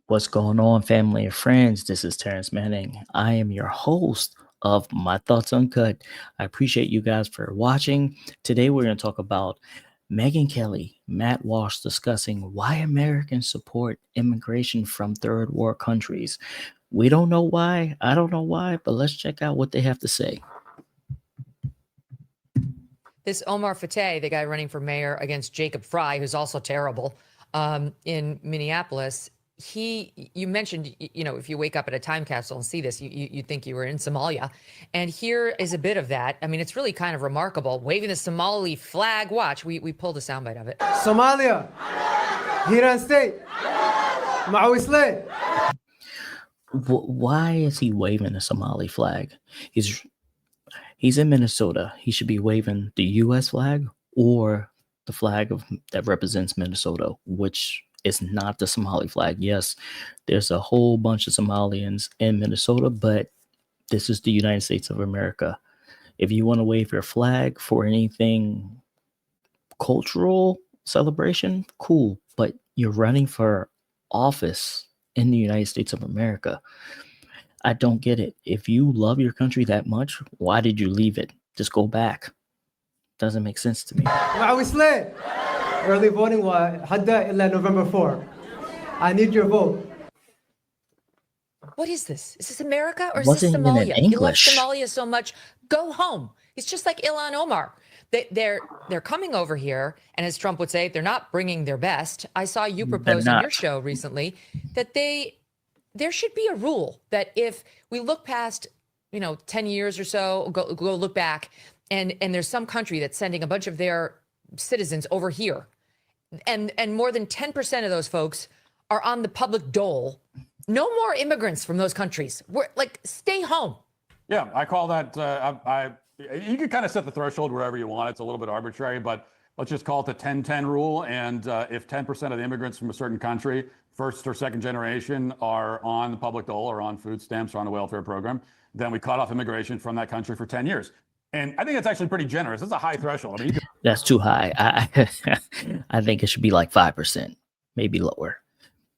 What's going on, family and friends? This is Terrence Manning. I am your host of My Thoughts Uncut. I appreciate you guys for watching. Today, we're going to talk about Megyn Kelly, Matt Walsh discussing why Americans support immigration from third world countries. We don't know why. I don't know why, but let's check out what they have to say. This Omar Fateh, the guy running for mayor against Jacob Fry, who's also terrible, in Minneapolis, you mentioned, if you wake up at a time capsule and see this, you think you were in Somalia. And here is a bit of that. I mean, it's really kind of remarkable. Waving the Somali flag. Watch, we pulled a soundbite of it. Somalia, Hiran State, Mawisle. Why is he waving the Somali flag? He's in Minnesota. He should be waving the U.S. flag or the flag that represents Minnesota, which is not the Somali flag. Yes, there's a whole bunch of Somalians in Minnesota, but this is the United States of America. If you want to wave your flag for anything cultural celebration, cool, but you're running for office in the United States of America. I don't get it. If you love your country that much, why did you leave it? Just go back. Doesn't make sense to me. Mawisle. Early voting hadda illa November 4. I need your vote. What is this? Is this America or is Wasn't this even in Somalia? You love English. Somalia so much, go home. It's just like Ilhan Omar. They're coming over here, and as Trump would say, they're not bringing their best. I saw you propose on your show recently that there should be a rule that if we look past, 10 years or so, go look back, and there's some country that's sending a bunch of their citizens over here, and more than 10% of those folks are on the public dole. No more immigrants from those countries. We're like, stay home. Yeah, I call that, you can kind of set the threshold wherever you want. It's a little bit arbitrary, but let's just call it the 10-10 rule. And if 10% of the immigrants from a certain country, first or second generation, are on the public dole or on food stamps or on a welfare program, then we cut off immigration from that country for 10 years. And I think it's actually pretty generous. It's a high threshold. I mean, That's too high. I think it should be like 5%, maybe lower.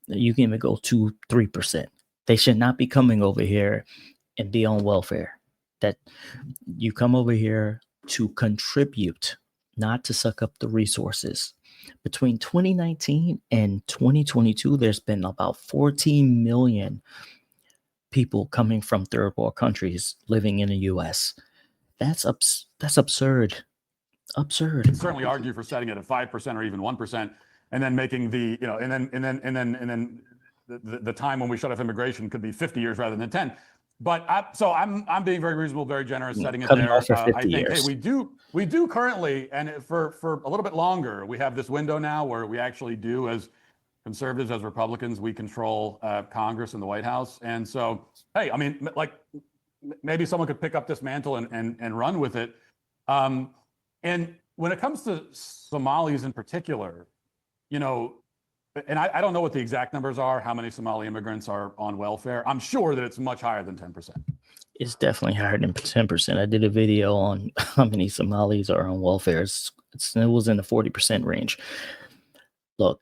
You can even go 2-3%. They should not be coming over here and be on welfare. That you come over here to contribute, not to suck up the resources. Between 2019 and 2022, there's been about 14 million people coming from third world countries living in the U.S. That's absurd. Absurd. You can certainly argue for setting it at 5% or even 1%, and then making the the time when we shut off immigration could be 50 years rather than 10. But I'm being very reasonable, very generous, setting it there. I think, hey, we do currently, and for a little bit longer, we have this window now where we actually do, as conservatives, as Republicans, we control Congress and the White House. And so, hey, I mean, like, maybe someone could pick up this mantle and run with it. And when it comes to Somalis in particular, and I don't know what the exact numbers are, how many Somali immigrants are on welfare. I'm sure that it's much higher than 10%. It's definitely higher than 10%. I did a video on how many Somalis are on welfare. It was in the 40% range. Look,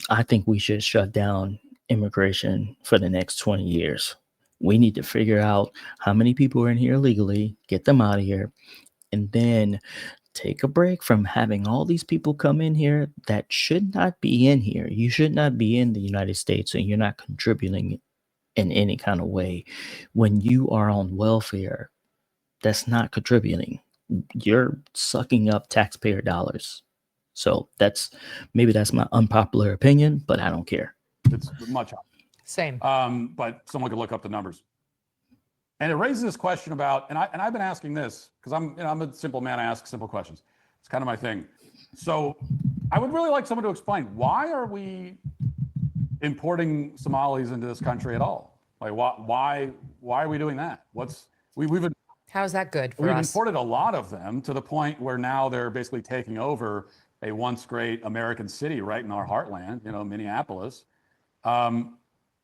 I think we should shut down immigration for the next 20 years. We need to figure out how many people are in here illegally, get them out of here, and then take a break from having all these people come in here that should not be in here. You should not be in the United States, and you're not contributing in any kind of way. When you are on welfare, that's not contributing. You're sucking up taxpayer dollars. So maybe that's my unpopular opinion, but I don't care. It's much higher. Same. But someone could look up the numbers. And it raises this question about, and I've been asking this because I'm a simple man. I ask simple questions. It's kind of my thing. So I would really like someone to explain, why are we importing Somalis into this country at all? Like, why are we doing that? How's that good for us? We've imported a lot of them to the point where now they're basically taking over a once great American city right in our heartland, Minneapolis.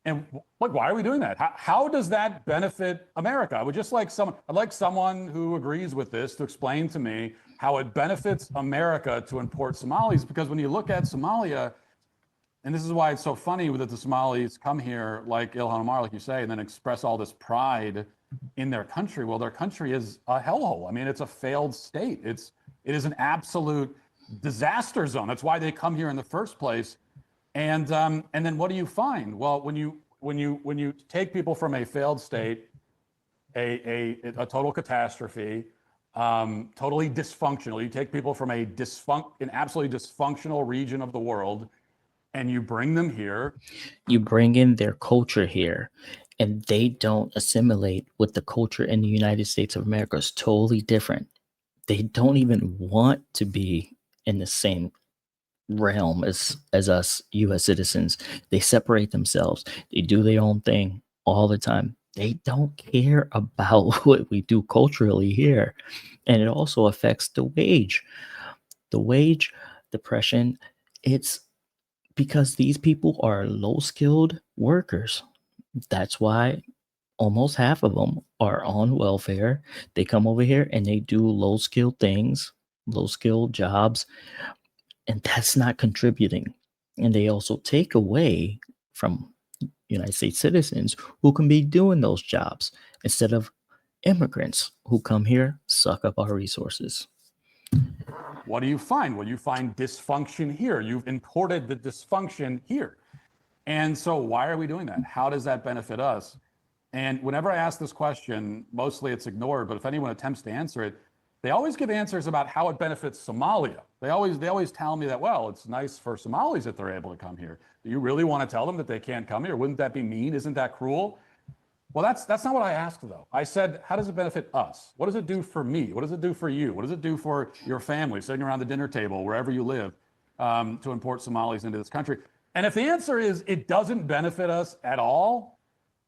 And why are we doing that? How does that benefit America? I'd like someone who agrees with this to explain to me how it benefits America to import Somalis, because when you look at Somalia, And this is why it's so funny that the Somalis come here like Ilhan Omar, like you say, and then express all this pride in their country. Well, their country is a hellhole. I mean, it's a failed state. It is an absolute disaster zone. That's why they come here in the first place. And then what do you find? Well, when you take people from a failed state, a total catastrophe, totally dysfunctional. You take people from an absolutely dysfunctional region of the world, and you bring them here. You bring in their culture here, and they don't assimilate with the culture in the United States of America. It's totally different. They don't even want to be in the same realm as us U.S. citizens. They separate themselves. They do their own thing all the time. They don't care about what we do culturally here. And it also affects the wage depression. It's because these people are low-skilled workers. That's why almost half of them are on welfare. They come over here and they do low-skilled things, low-skilled jobs, and that's not contributing. And they also take away from United States citizens who can be doing those jobs instead of immigrants who come here, suck up our resources. What do you find? Well, you find dysfunction here. You've imported the dysfunction here. And so why are we doing that? How does that benefit us? And whenever I ask this question, mostly it's ignored, but if anyone attempts to answer it, they always give answers about how it benefits Somalia. They always tell me that, well, it's nice for Somalis that they're able to come here. Do you really want to tell them that they can't come here? Wouldn't that be mean? Isn't that cruel? Well, that's not what I asked, though. I said, how does it benefit us? What does it do for me? What does it do for you? What does it do for your family sitting around the dinner table, wherever you live, to import Somalis into this country? And if the answer is it doesn't benefit us at all,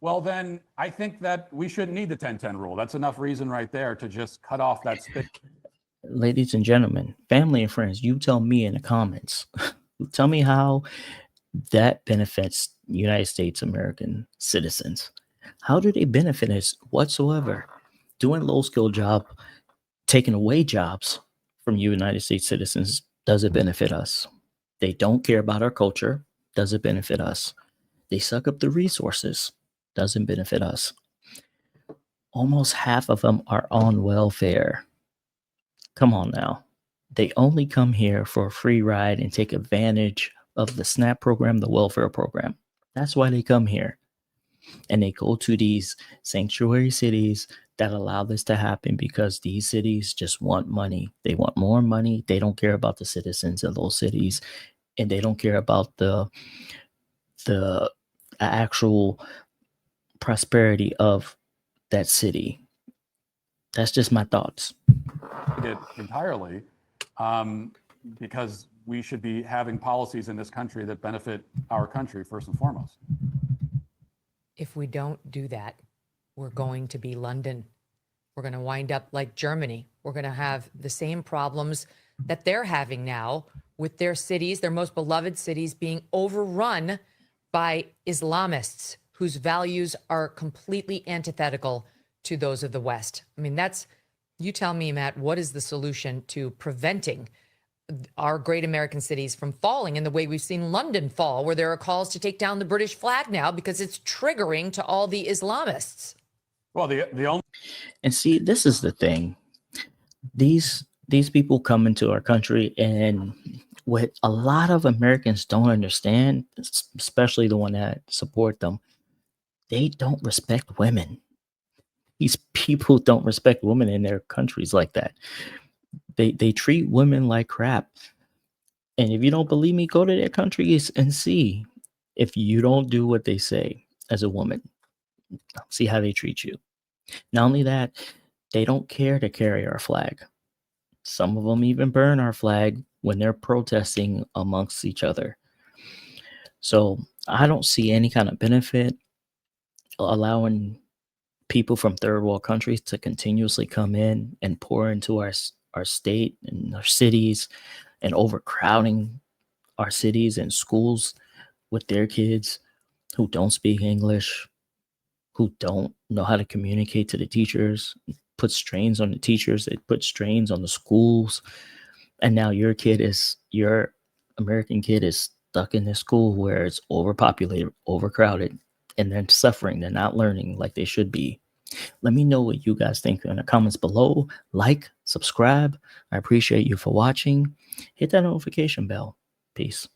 well, then I think that we shouldn't need the 10-10 rule. That's enough reason right there to just cut off that spit. Ladies and gentlemen, family and friends, you tell me in the comments. Tell me how that benefits United States American citizens. How do they benefit us whatsoever? Doing low-skill job, taking away jobs from United States citizens, does it benefit us? They don't care about our culture, does it benefit us? They suck up the resources, doesn't benefit us. Almost half of them are on welfare. Come on now. They only come here for a free ride and take advantage of the SNAP program, the welfare program. That's why they come here. And they go to these sanctuary cities that allow this to happen because these cities just want money. They want more money. They don't care about the citizens of those cities, and they don't care about the actual prosperity of that city. That's just my thoughts. It entirely, because we should be having policies in this country that benefit our country first and foremost. If we don't do that, we're going to be London. We're going to wind up like Germany. We're going to have the same problems that they're having now with their cities, their most beloved cities, being overrun by Islamists whose values are completely antithetical to those of the West. I mean, you tell me, Matt, what is the solution to preventing our great American cities from falling in the way we've seen London fall, where there are calls to take down the British flag now because it's triggering to all the Islamists? Well, the only and see, this is the thing. These people come into our country, and what a lot of Americans don't understand, especially the one that support them, they don't respect women. These people don't respect women in their countries like that. They treat women like crap. And if you don't believe me, go to their countries and see. If you don't do what they say as a woman, see how they treat you. Not only that, they don't care to carry our flag. Some of them even burn our flag when they're protesting amongst each other. So I don't see any kind of benefit allowing people from third world countries to continuously come in and pour into our state and our cities and overcrowding our cities and schools with their kids who don't speak English, who don't know how to communicate to the teachers, put strains on the teachers, it put strains on the schools. And now your American kid is stuck in this school where it's overpopulated, overcrowded, and they're suffering. They're not learning like they should be. Let me know what you guys think in the comments below. Like, subscribe. I appreciate you for watching. Hit that notification bell. Peace.